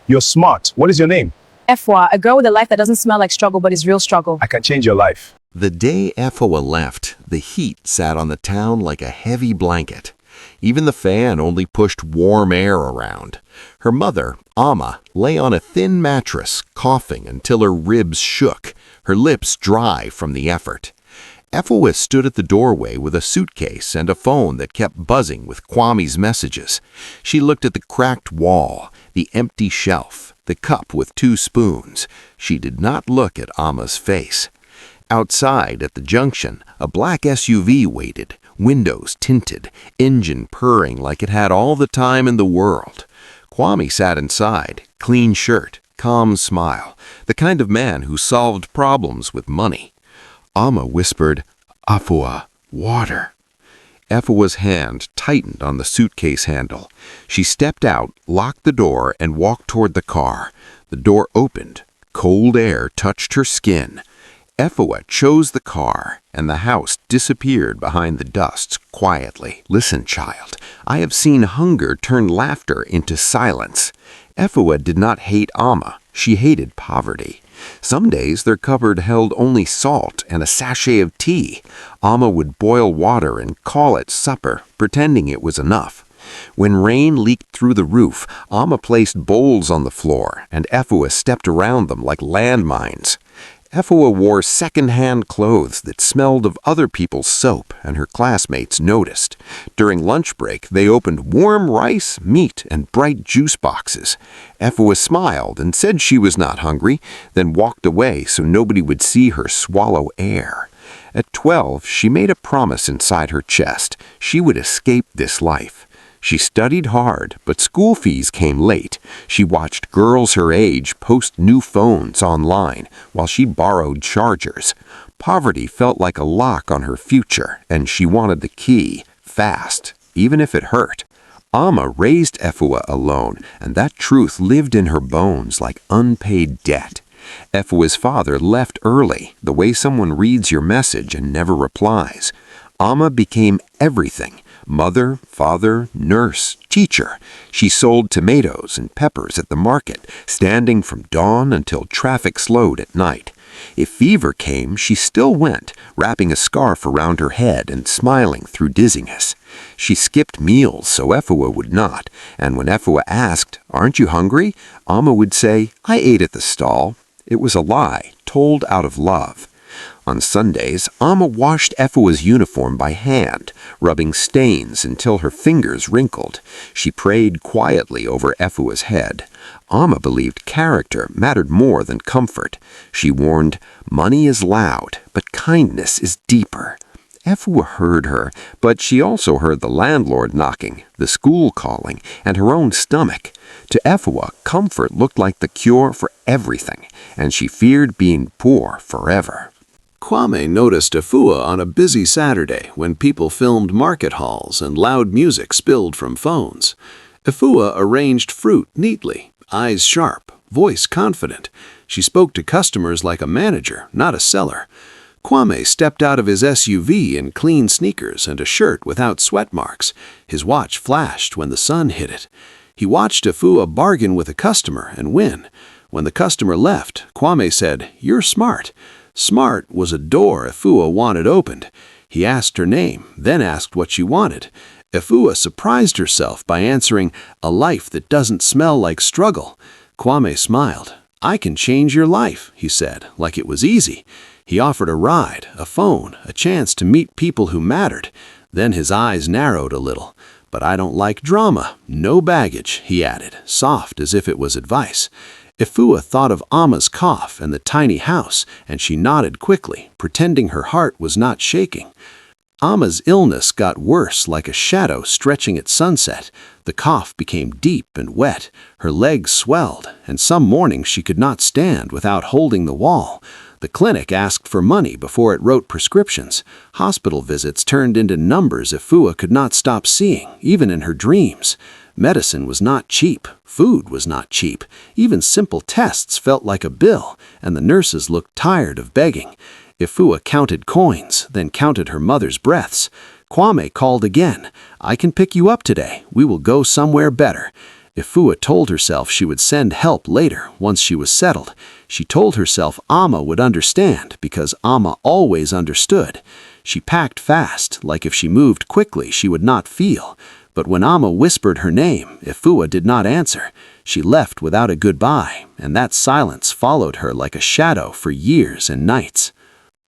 You're smart. What is your name? Efwa, a girl with a life that doesn't smell like struggle but is real struggle. I can change your life. The day Efua left, the heat sat on the town like a heavy blanket. Even the fan only pushed warm air around. Her mother, Amma, lay on a thin mattress, coughing until her ribs shook, her lips dry from the effort. Efua stood at the doorway with a suitcase and a phone that kept buzzing with Kwame's messages. She looked at the cracked wall, the empty shelf, the cup with 2 spoons. She did not look at Amma's face. Outside, at the junction, a black SUV waited, windows tinted, engine purring like it had all the time in the world. Kwame sat inside, clean shirt, calm smile, the kind of man who solved problems with money. Amma whispered, "Afua, water." Efua's hand tightened on the suitcase handle. She stepped out, locked the door, and walked toward the car. The door opened. Cold air touched her skin. Efua chose the car, and the house disappeared behind the dust quietly. "Listen, child, I have seen hunger turn laughter into silence." Efua did not hate Amma. She hated poverty. Some days their cupboard held only salt and a sachet of tea. Amma would boil water and call it supper, pretending it was enough. When rain leaked through the roof, Amma placed bowls on the floor, and Efua stepped around them like landmines. Efua wore second-hand clothes that smelled of other people's soap, and her classmates noticed. During lunch break, they opened warm rice, meat, and bright juice boxes. Efua smiled and said she was not hungry, then walked away so nobody would see her swallow air. At 12, she made a promise inside her chest. She would escape this life. She studied hard, but school fees came late. She watched girls her age post new phones online while she borrowed chargers. Poverty felt like a lock on her future, and she wanted the key, fast, even if it hurt. Amma raised Efua alone, and that truth lived in her bones like unpaid debt. Efua's father left early, the way someone reads your message and never replies. Amma became everything. Mother, father, nurse, teacher. She sold tomatoes and peppers at the market, standing from dawn until traffic slowed at night. If fever came, she still went, wrapping a scarf around her head and smiling through dizziness. She skipped meals so Efua would not, and when Efua asked, "Aren't you hungry?" Amma would say, "I ate at the stall." It was a lie, told out of love. On Sundays, Amma washed Efua's uniform by hand, rubbing stains until her fingers wrinkled. She prayed quietly over Efua's head. Amma believed character mattered more than comfort. She warned, "Money is loud, but kindness is deeper." Efua heard her, but she also heard the landlord knocking, the school calling, and her own stomach. To Efua, comfort looked like the cure for everything, and she feared being poor forever. Kwame noticed Efua on a busy Saturday when people filmed market hauls and loud music spilled from phones. Efua arranged fruit neatly, eyes sharp, voice confident. She spoke to customers like a manager, not a seller. Kwame stepped out of his SUV in clean sneakers and a shirt without sweat marks. His watch flashed when the sun hit it. He watched Efua bargain with a customer and win. When the customer left, Kwame said, "You're smart." Smart was a door Efua wanted opened. He asked her name, then asked what she wanted. Efua surprised herself by answering, "A life that doesn't smell like struggle." Kwame smiled. "I can change your life," he said, like it was easy. He offered a ride, a phone, a chance to meet people who mattered. Then his eyes narrowed a little. "But I don't like drama. No baggage," he added, soft as if it was advice. Efua thought of Amma's cough and the tiny house, and she nodded quickly, pretending her heart was not shaking. Amma's illness got worse like a shadow stretching at sunset. The cough became deep and wet, her legs swelled, and some mornings she could not stand without holding the wall. The clinic asked for money before it wrote prescriptions. Hospital visits turned into numbers Efua could not stop seeing, even in her dreams. Medicine was not cheap. Food was not cheap. Even simple tests felt like a bill, and the nurses looked tired of begging. Efua counted coins, then counted her mother's breaths. Kwame called again. "I can pick you up today. We will go somewhere better." Efua told herself she would send help later once she was settled. She told herself Amma would understand because Amma always understood. She packed fast, like if she moved quickly she would not feel. But when Amma whispered her name, Efua did not answer. She left without a goodbye, and that silence followed her like a shadow for years and nights.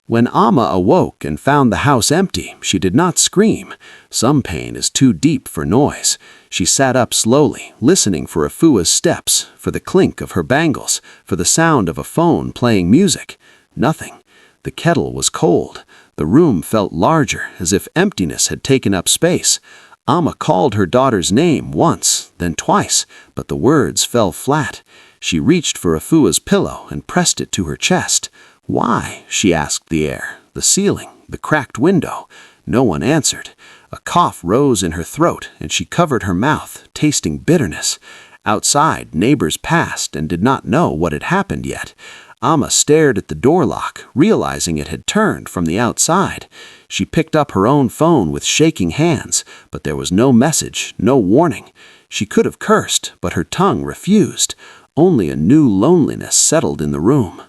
When Amma awoke and found the house empty, she did not scream. Some pain is too deep for noise. She sat up slowly, listening for Efua's steps, for the clink of her bangles, for the sound of a phone playing music. Nothing. The kettle was cold. The room felt larger, as if emptiness had taken up space. Amma called her daughter's name once, then twice, but the words fell flat. She reached for Efua's pillow and pressed it to her chest. Why? She asked the air, the ceiling, the cracked window. No one answered. A cough rose in her throat, and she covered her mouth, tasting bitterness. Outside, neighbors passed and did not know what had happened yet. Amma stared at the door lock, realizing it had turned from the outside. She picked up her own phone with shaking hands, but there was no message, no warning. She could have cursed, but her tongue refused. Only a new loneliness settled in the room.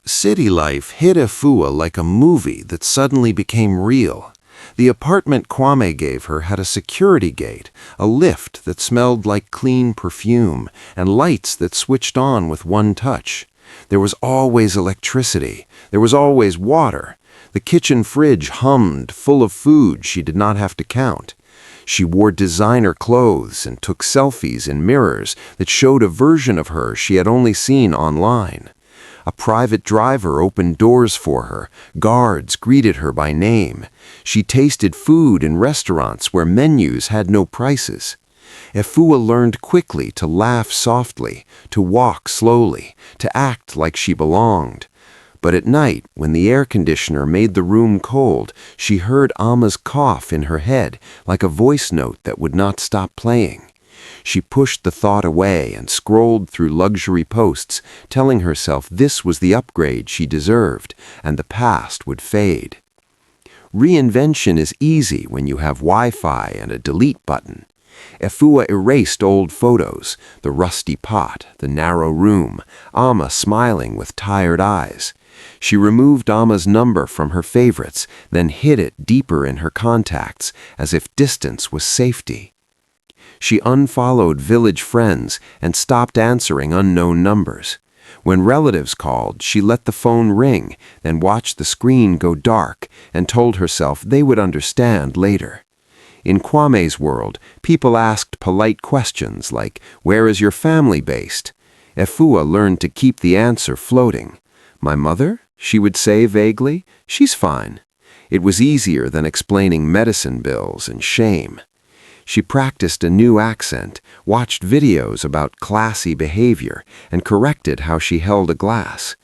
City life hit Efua like a movie that suddenly became real. The apartment Kwame gave her had a security gate, a lift that smelled like clean perfume, and lights that switched on with one touch. There was always electricity. There was always water. The kitchen fridge hummed, full of food she did not have to count. She wore designer clothes and took selfies in mirrors that showed a version of her she had only seen online. A private driver opened doors for her. Guards greeted her by name. She tasted food in restaurants where menus had no prices. Efua learned quickly to laugh softly, to walk slowly, to act like she belonged. But at night, when the air conditioner made the room cold, she heard Amma's cough in her head, like a voice note that would not stop playing. She pushed the thought away and scrolled through luxury posts, telling herself this was the upgrade she deserved, and the past would fade. Reinvention is easy when you have Wi-Fi and a delete button. Efua erased old photos, the rusty pot, the narrow room, Amma smiling with tired eyes. She removed Amma's number from her favorites, then hid it deeper in her contacts, as if distance was safety. She unfollowed village friends and stopped answering unknown numbers. When relatives called, she let the phone ring, then watched the screen go dark and told herself they would understand later. In Kwame's world, people asked polite questions like, "Where is your family based?" Efua learned to keep the answer floating. "My mother?" she would say vaguely. "She's fine." It was easier than explaining medicine bills and shame. She practiced a new accent, watched videos about classy behavior, and corrected how she held a glass.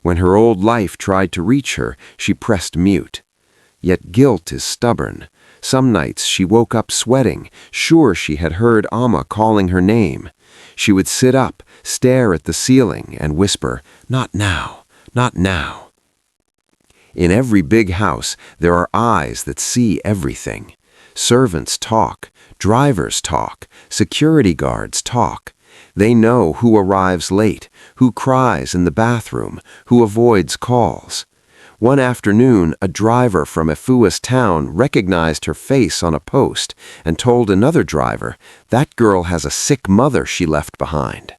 When her old life tried to reach her, she pressed mute. Yet guilt is stubborn. Some nights she woke up sweating, sure she had heard Amma calling her name. She would sit up, stare at the ceiling, and whisper, "Not now, not now." In every big house, there are eyes that see everything. Servants talk, drivers talk, security guards talk. They know who arrives late, who cries in the bathroom, who avoids calls. One afternoon, a driver from Efua's town recognized her face on a post and told another driver, "That girl has a sick mother she left behind."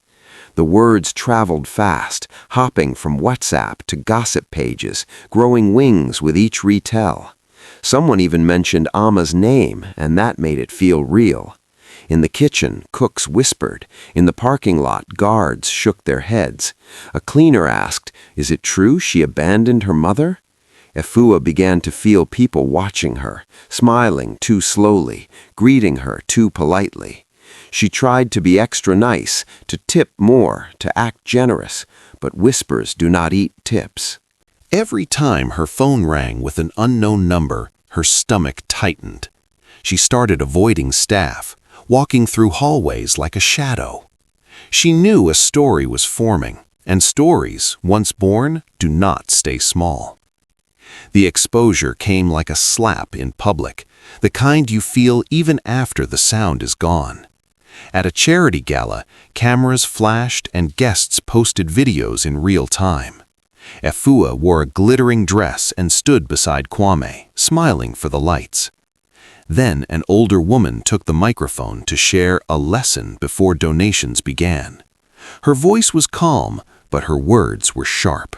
The words traveled fast, hopping from WhatsApp to gossip pages, growing wings with each retell. Someone even mentioned Amma's name, and that made it feel real. In the kitchen, cooks whispered. In the parking lot, guards shook their heads. A cleaner asked, "Is it true she abandoned her mother?" Efua began to feel people watching her, smiling too slowly, greeting her too politely. She tried to be extra nice, to tip more, to act generous, but whispers do not eat tips. Every time her phone rang with an unknown number, her stomach tightened. She started avoiding staff, walking through hallways like a shadow. She knew a story was forming, and stories, once born, do not stay small. The exposure came like a slap in public, the kind you feel even after the sound is gone. At a charity gala, cameras flashed and guests posted videos in real time. Efua wore a glittering dress and stood beside Kwame, smiling for the lights. Then an older woman took the microphone to share a lesson before donations began. Her voice was calm, but her words were sharp.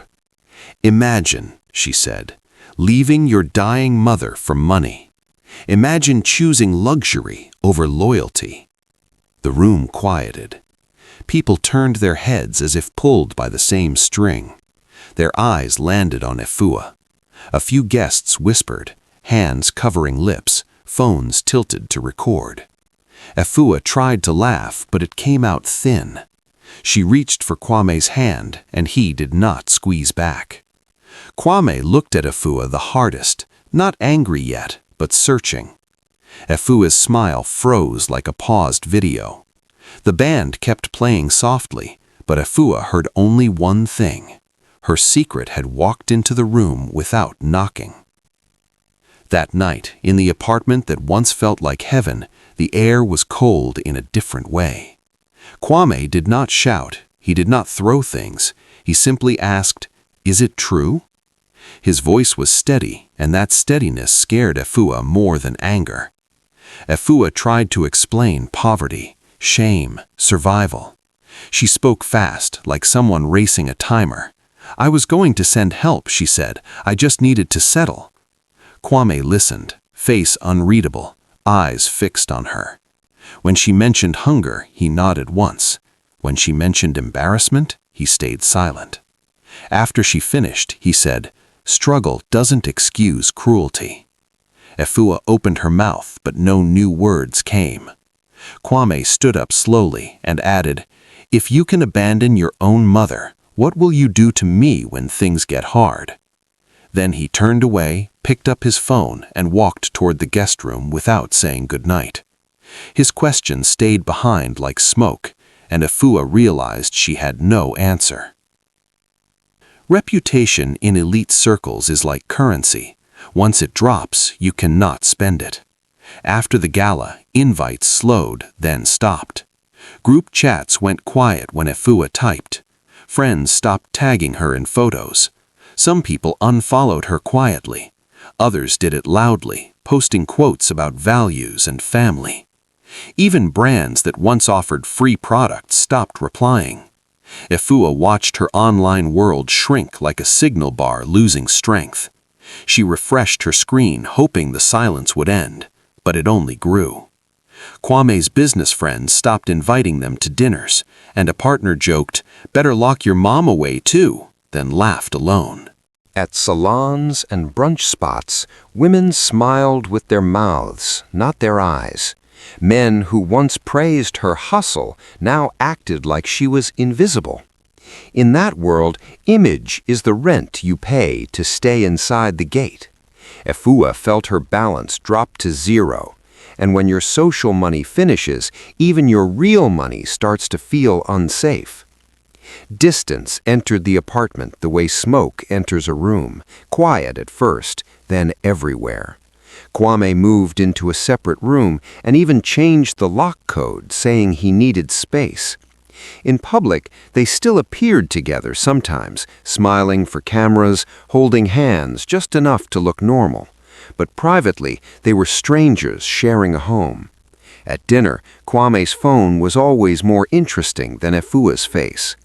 "Imagine," she said, "leaving your dying mother for money. Imagine choosing luxury over loyalty." The room quieted. People turned their heads as if pulled by the same string. Their eyes landed on Efua. A few guests whispered, hands covering lips, phones tilted to record. Efua tried to laugh, but it came out thin. She reached for Kwame's hand, and he did not squeeze back. Kwame looked at Efua the hardest, not angry yet, but searching. Efua's smile froze like a paused video. The band kept playing softly, but Efua heard only one thing. Her secret had walked into the room without knocking. That night, in the apartment that once felt like heaven, the air was cold in a different way. Kwame did not shout, he did not throw things, he simply asked, "Is it true?" His voice was steady, and that steadiness scared Efua more than anger. Efua tried to explain poverty, shame, survival. She spoke fast, like someone racing a timer. "I was going to send help," she said. "I just needed to settle." Kwame listened, face unreadable, eyes fixed on her. When she mentioned hunger, he nodded once. When she mentioned embarrassment, he stayed silent. After she finished, he said, "Struggle doesn't excuse cruelty." Efua opened her mouth, but no new words came. Kwame stood up slowly and added, "If you can abandon your own mother, what will you do to me when things get hard?" Then he turned away, picked up his phone, and walked toward the guest room without saying goodnight. His question stayed behind like smoke, and Efua realized she had no answer. Reputation in elite circles is like currency. Once it drops, you cannot spend it. After the gala, invites slowed, then stopped. Group chats went quiet when Efua typed. Friends stopped tagging her in photos. Some people unfollowed her quietly. Others did it loudly, posting quotes about values and family. Even brands that once offered free products stopped replying. Efua watched her online world shrink like a signal bar losing strength. She refreshed her screen, hoping the silence would end, but it only grew. Kwame's business friends stopped inviting them to dinners, and a partner joked, "Better lock your mom away too," then laughed alone. At salons and brunch spots, women smiled with their mouths, not their eyes. Men who once praised her hustle now acted like she was invisible. In that world, image is the rent you pay to stay inside the gate. Efua felt her balance drop to zero, and when your social money finishes, even your real money starts to feel unsafe. Distance entered the apartment the way smoke enters a room, quiet at first, then everywhere. Kwame moved into a separate room and even changed the lock code, saying he needed space. In public, they still appeared together sometimes, smiling for cameras, holding hands just enough to look normal. But privately, they were strangers sharing a home. At dinner, Kwame's phone was always more interesting than Efua's face.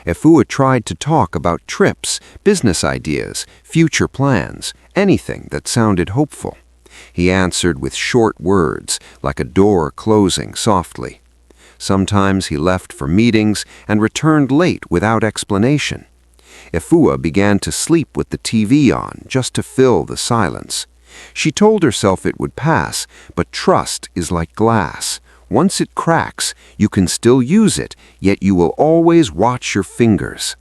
Efua tried to talk about trips, business ideas, future plans, anything that sounded hopeful. He answered with short words, like a door closing softly. Sometimes he left for meetings and returned late without explanation. Efua began to sleep with the TV on just to fill the silence. She told herself it would pass, but trust is like glass. Once it cracks, you can still use it, yet you will always watch your fingers.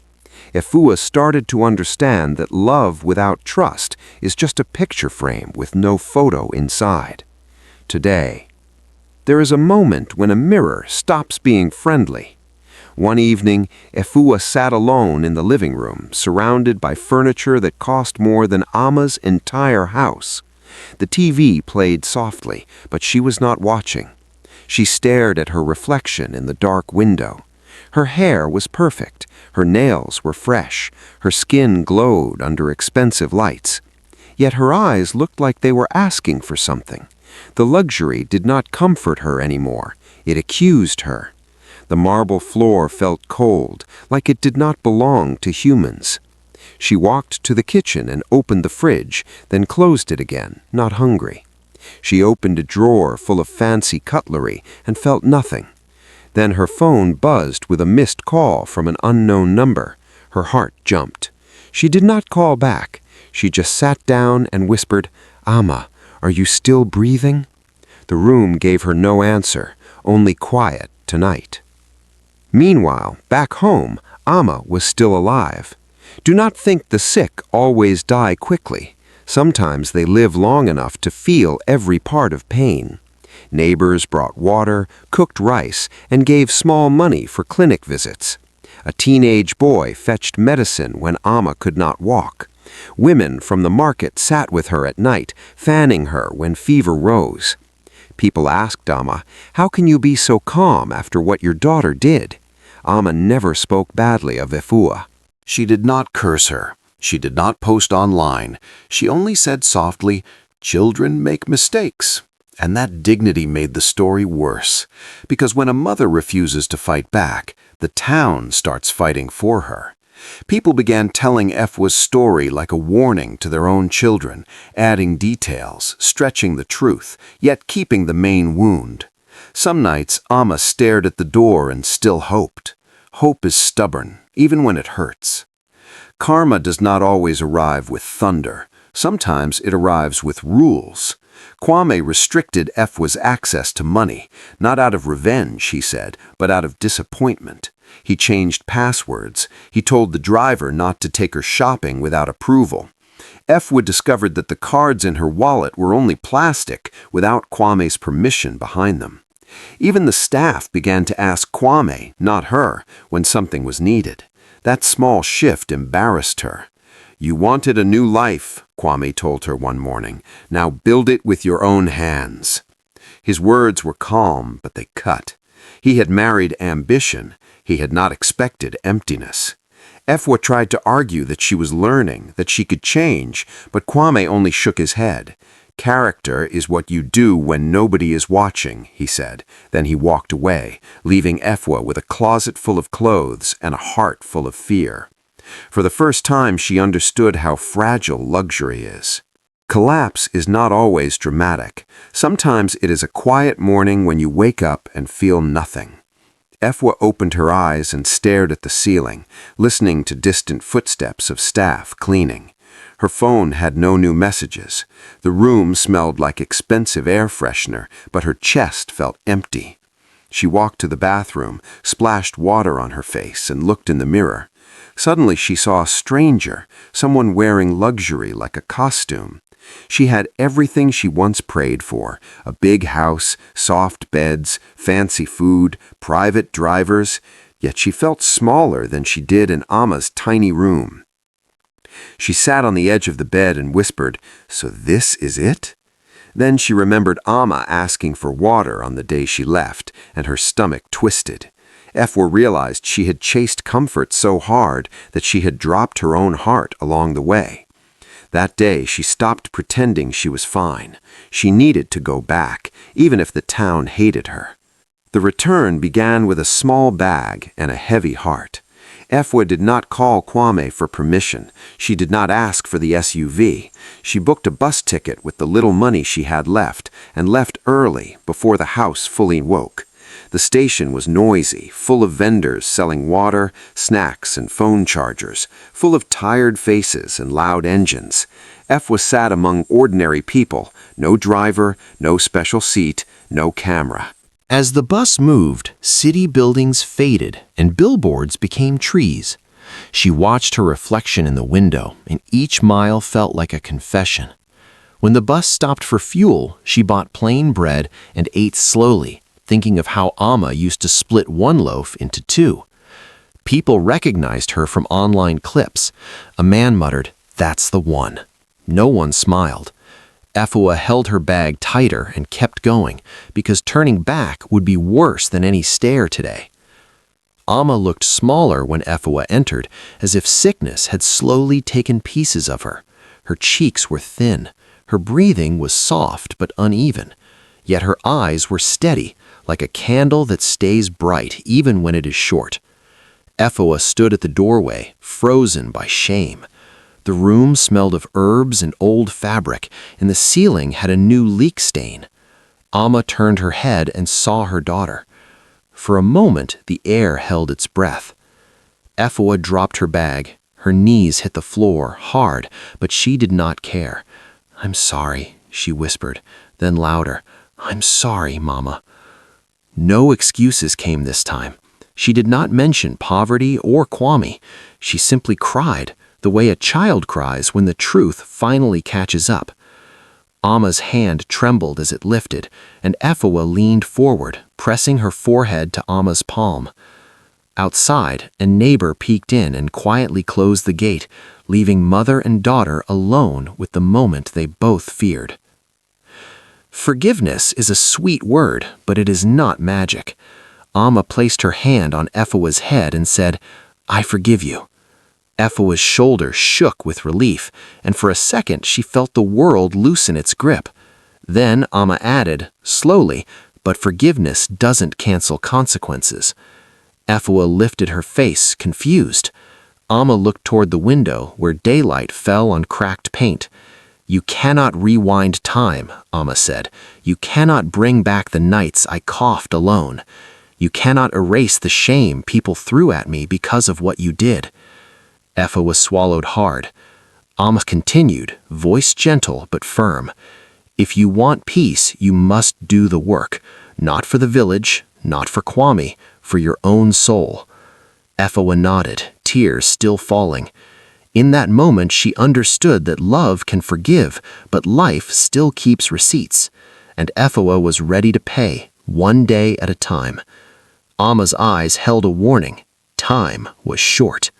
Efua started to understand that love without trust is just a picture frame with no photo inside. Today, there is a moment when a mirror stops being friendly. One evening, Efua sat alone in the living room, surrounded by furniture that cost more than Ama's entire house. The TV played softly, but she was not watching. She stared at her reflection in the dark window. Her hair was perfect, her nails were fresh, her skin glowed under expensive lights. Yet her eyes looked like they were asking for something. The luxury did not comfort her anymore, it accused her. The marble floor felt cold, like it did not belong to humans. She walked to the kitchen and opened the fridge, then closed it again, not hungry. She opened a drawer full of fancy cutlery and felt nothing. Then her phone buzzed with a missed call from an unknown number. Her heart jumped. She did not call back. She just sat down and whispered, "Amma, are you still breathing?" The room gave her no answer, only quiet tonight. Meanwhile, back home, Amma was still alive. Do not think the sick always die quickly. Sometimes they live long enough to feel every part of pain. Neighbors brought water, cooked rice, and gave small money for clinic visits. A teenage boy fetched medicine when Amma could not walk. Women from the market sat with her at night, fanning her when fever rose. People asked Amma, "How can you be so calm after what your daughter did?" Amma never spoke badly of Efua. She did not curse her. She did not post online. She only said softly, "Children make mistakes." And that dignity made the story worse, because when a mother refuses to fight back, the town starts fighting for her. People began telling Efua's story like a warning to their own children, adding details, stretching the truth, yet keeping the main wound. Some nights, Amma stared at the door and still hoped. Hope is stubborn, even when it hurts. Karma does not always arrive with thunder. Sometimes it arrives with rules. Kwame restricted Efua's access to money, not out of revenge, he said, but out of disappointment. He changed passwords. He told the driver not to take her shopping without approval. Efua discovered that the cards in her wallet were only plastic, without Kwame's permission behind them. Even the staff began to ask Kwame, not her, when something was needed. That small shift embarrassed her. "You wanted a new life," Kwame told her one morning. "Now build it with your own hands." His words were calm, but they cut. He had married ambition. He had not expected emptiness. Efua tried to argue that she was learning, that she could change, but Kwame only shook his head. "Character is what you do when nobody is watching," he said. Then he walked away, leaving Efua with a closet full of clothes and a heart full of fear. For the first time, she understood how fragile luxury is. Collapse is not always dramatic. Sometimes it is a quiet morning when you wake up and feel nothing. Efua opened her eyes and stared at the ceiling, listening to distant footsteps of staff cleaning. Her phone had no new messages. The room smelled like expensive air freshener, but her chest felt empty. She walked to the bathroom, splashed water on her face, and looked in the mirror. Suddenly she saw a stranger, someone wearing luxury like a costume. She had everything she once prayed for: a big house, soft beds, fancy food, private drivers, yet she felt smaller than she did in Amma's tiny room. She sat on the edge of the bed and whispered, "So this is it?" Then she remembered Amma asking for water on the day she left, and her stomach twisted. Efua realized she had chased comfort so hard that she had dropped her own heart along the way. That day she stopped pretending she was fine. She needed to go back, even if the town hated her. The return began with a small bag and a heavy heart. Efua did not call Kwame for permission. She did not ask for the SUV. She booked a bus ticket with the little money she had left and left early before the house fully woke. The station was noisy, full of vendors selling water, snacks, and phone chargers, full of tired faces and loud engines. Efua sat among ordinary people, no driver, no special seat, no camera. As the bus moved, city buildings faded and billboards became trees. She watched her reflection in the window, and each mile felt like a confession. When the bus stopped for fuel, she bought plain bread and ate slowly, thinking of how Amma used to split one loaf into two. People recognized her from online clips. A man muttered, "That's the one." No one smiled. Efua held her bag tighter and kept going, because turning back would be worse than any stair today. Amma looked smaller when Efua entered, as if sickness had slowly taken pieces of her. Her cheeks were thin. Her breathing was soft but uneven. Yet her eyes were steady, like a candle that stays bright even when it is short. Efua stood at the doorway, frozen by shame. The room smelled of herbs and old fabric, and the ceiling had a new leak stain. Amma turned her head and saw her daughter. For a moment, the air held its breath. Efua dropped her bag. Her knees hit the floor hard, but she did not care. "I'm sorry," she whispered, then louder, "I'm sorry, Mama." No excuses came this time. She did not mention poverty or Kwame. She simply cried, the way a child cries when the truth finally catches up. Amma's hand trembled as it lifted, and Efua leaned forward, pressing her forehead to Amma's palm. Outside, a neighbor peeked in and quietly closed the gate, leaving mother and daughter alone with the moment they both feared. Forgiveness is a sweet word, but it is not magic. Amma placed her hand on Efua's head and said, "I forgive you." Efua's shoulder shook with relief, and for a second she felt the world loosen its grip. Then Amma added, slowly, "But forgiveness doesn't cancel consequences." Efua lifted her face, confused. Amma looked toward the window, where daylight fell on cracked paint. "You cannot rewind time," Amma said. "You cannot bring back the nights I coughed alone. You cannot erase the shame people threw at me because of what you did." Efua swallowed hard. Amma continued, voice gentle but firm. "If you want peace, you must do the work. Not for the village, not for Kwame, for your own soul." Efua nodded, tears still falling. In that moment she understood that love can forgive, but life still keeps receipts. And Efua was ready to pay, one day at a time. Amma's eyes held a warning. Time was short.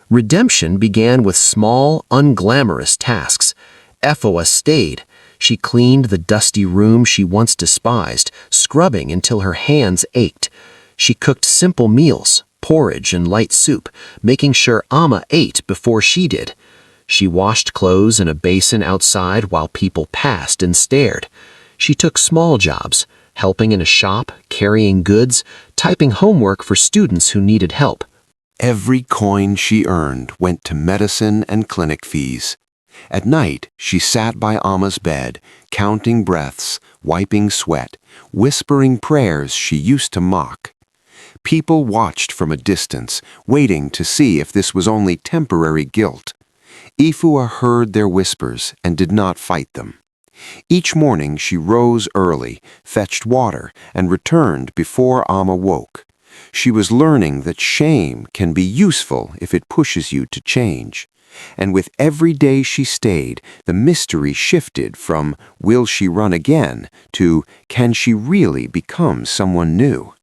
Redemption began with small, unglamorous tasks. Efua stayed. She cleaned the dusty room she once despised, scrubbing until her hands ached. She cooked simple meals, porridge and light soup, making sure Amma ate before she did. She washed clothes in a basin outside while people passed and stared. She took small jobs, helping in a shop, carrying goods, typing homework for students who needed help. Every coin she earned went to medicine and clinic fees. At night, she sat by Amma's bed, counting breaths, wiping sweat, whispering prayers she used to mock. People watched from a distance, waiting to see if this was only temporary guilt. Efua heard their whispers and did not fight them. Each morning she rose early, fetched water, and returned before Amma woke. She was learning that shame can be useful if it pushes you to change. And with every day she stayed, the mystery shifted from will she run again to can she really become someone new?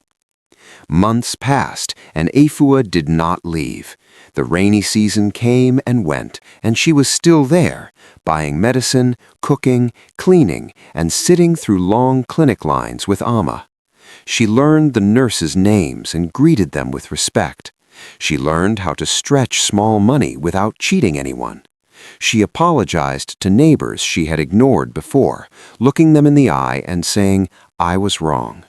Months passed, and Efua did not leave. The rainy season came and went, and she was still there, buying medicine, cooking, cleaning, and sitting through long clinic lines with Amma. She learned the nurses' names and greeted them with respect. She learned how to stretch small money without cheating anyone. She apologized to neighbors she had ignored before, looking them in the eye and saying, "I was wrong."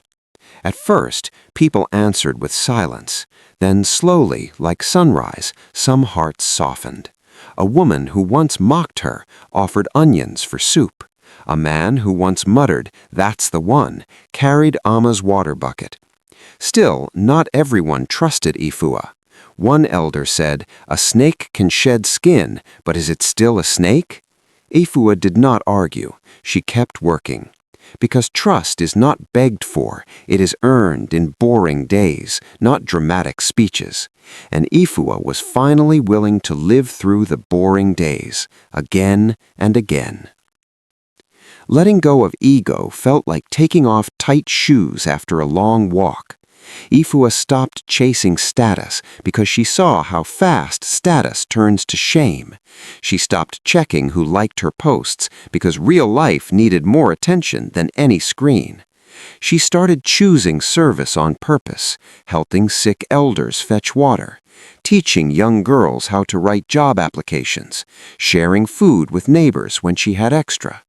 At first, people answered with silence. Then slowly, like sunrise, some hearts softened. A woman who once mocked her offered onions for soup. A man who once muttered, "That's the one," carried Amma's water bucket. Still, not everyone trusted Efua. One elder said, "A snake can shed skin, but is it still a snake?" Efua did not argue. She kept working. Because trust is not begged for, it is earned in boring days, not dramatic speeches. And Efua was finally willing to live through the boring days, again and again. Letting go of ego felt like taking off tight shoes after a long walk. Ifua stopped chasing status because she saw how fast status turns to shame. She stopped checking who liked her posts because real life needed more attention than any screen. She started choosing service on purpose, helping sick elders fetch water, teaching young girls how to write job applications, sharing food with neighbors when she had extra.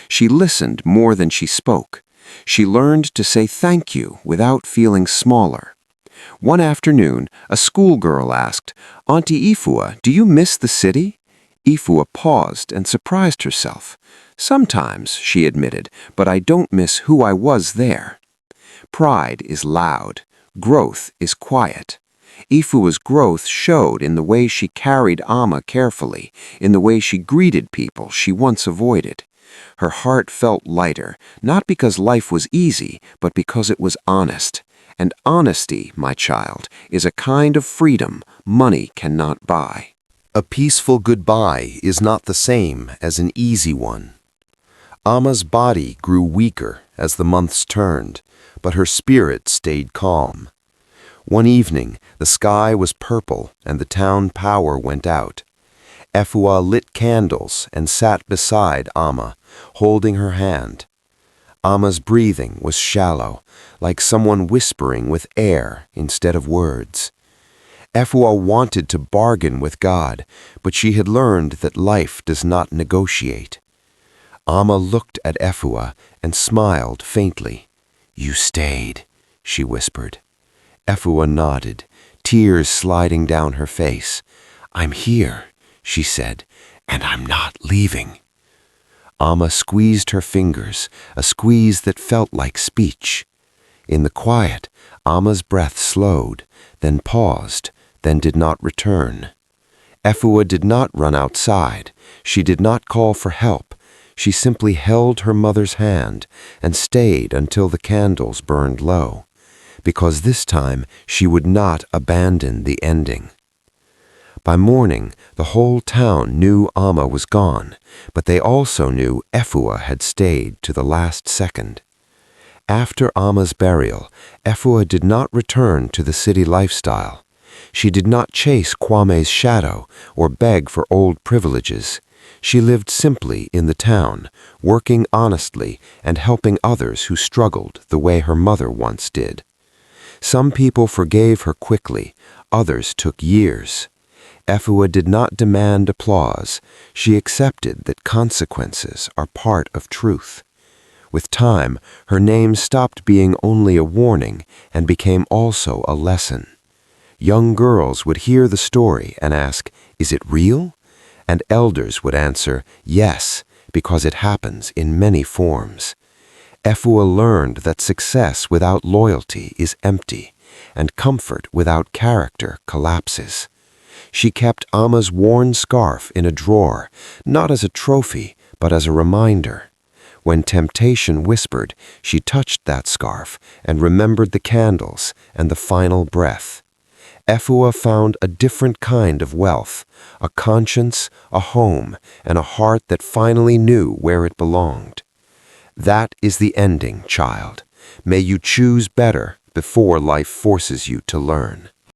She listened more than she spoke. She learned to say thank you without feeling smaller. One afternoon, a schoolgirl asked, "Auntie Ifua, do you miss the city?" Ifua paused and surprised herself. "Sometimes," she admitted, "but I don't miss who I was there." Pride is loud. Growth is quiet. Ifua's growth showed in the way she carried Amma carefully, in the way she greeted people she once avoided. Her heart felt lighter, not because life was easy, but because it was honest. And honesty, my child, is a kind of freedom money cannot buy. A peaceful goodbye is not the same as an easy one. Amma's body grew weaker as the months turned, but her spirit stayed calm. One evening, the sky was purple and the town power went out. Efua lit candles and sat beside Amma, holding her hand. Amma's breathing was shallow, like someone whispering with air instead of words. Efua wanted to bargain with God, but she had learned that life does not negotiate. Amma looked at Efua and smiled faintly. "You stayed," she whispered. Efua nodded, tears sliding down her face. "I'm here," she said, "and I'm not leaving." Amma squeezed her fingers, a squeeze that felt like speech. In the quiet, Amma's breath slowed, then paused, then did not return. Efua did not run outside. She did not call for help. She simply held her mother's hand and stayed until the candles burned low, because this time she would not abandon the ending. By morning, the whole town knew Amma was gone, but they also knew Efua had stayed to the last second. After Amma's burial, Efua did not return to the city lifestyle. She did not chase Kwame's shadow or beg for old privileges. She lived simply in the town, working honestly and helping others who struggled the way her mother once did. Some people forgave her quickly, others took years. Efua did not demand applause. She accepted that consequences are part of truth. With time, her name stopped being only a warning and became also a lesson. Young girls would hear the story and ask, "Is it real?" And elders would answer, "Yes, because it happens in many forms." Efua learned that success without loyalty is empty, and comfort without character collapses. She kept Amma's worn scarf in a drawer, not as a trophy, but as a reminder. When temptation whispered, she touched that scarf and remembered the candles and the final breath. Efua found a different kind of wealth, a conscience, a home, and a heart that finally knew where it belonged. That is the ending, child. May you choose better before life forces you to learn.